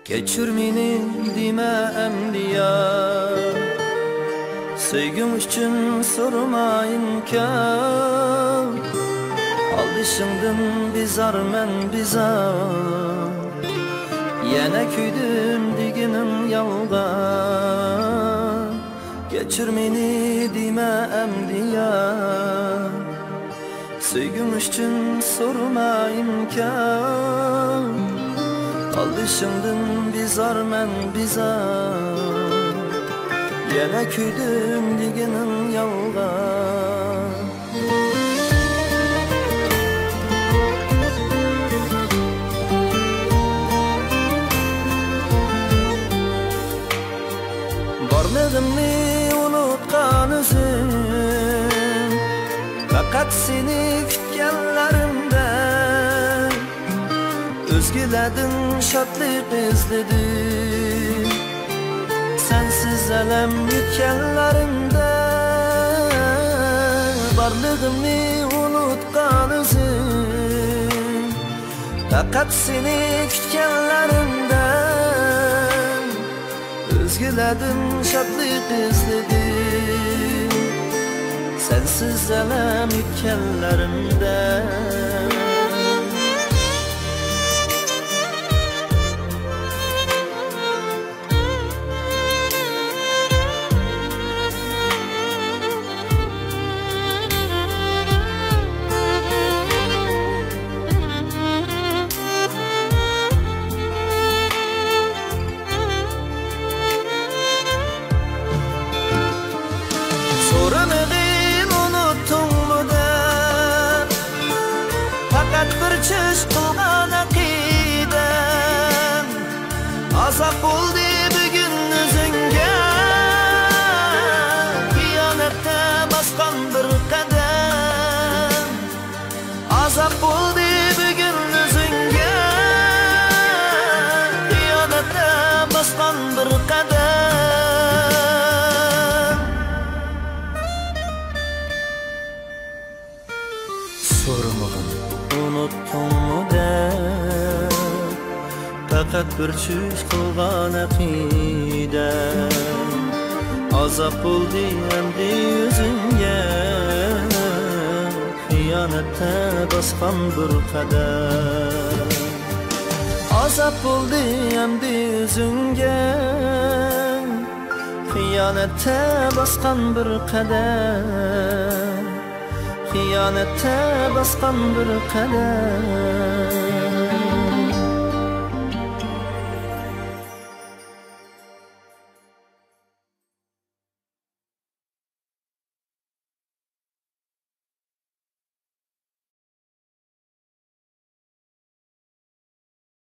Kechir meni dema amdiya, Söygüm üçün sormayınken, Aldışındın bizar men bizar, Yana küydüm diginin yalgan. Kechir meni dema amdiya, Söygüm üçün sormayınken, Aldışındın bizar men bizar, Yana küydüm diginin yalgan. Barlığımni unutkan özüm, Fakat seni kütkenlerimde, Özgüledin şatlık izledim, Sensiz elem yutkenlerimde. Barlığımni unutkan özüm, Fakat seni kütkenlerimde, Özgüledin şatlık izledim, Sensiz elem yutkenlerimde. Çiş qilgan aqidam, Azob bo'ldi bugun o'zingga, Xiyonatda bosgan bir qadam. Azob bo'ldi bugun o'zingga, Xiyonatda bosgan bir qadam. So'ramag'in unutdingmi deb, Faqat bir tush qilgan aqidam. Azob bo'ldi endi o'zingga, Xiyonatda bosgan bir qadam. Azob bo'ldi endi o'zingga, Xiyonatda bosgan bir qadam. Xiyonatda bosgan bir qadam.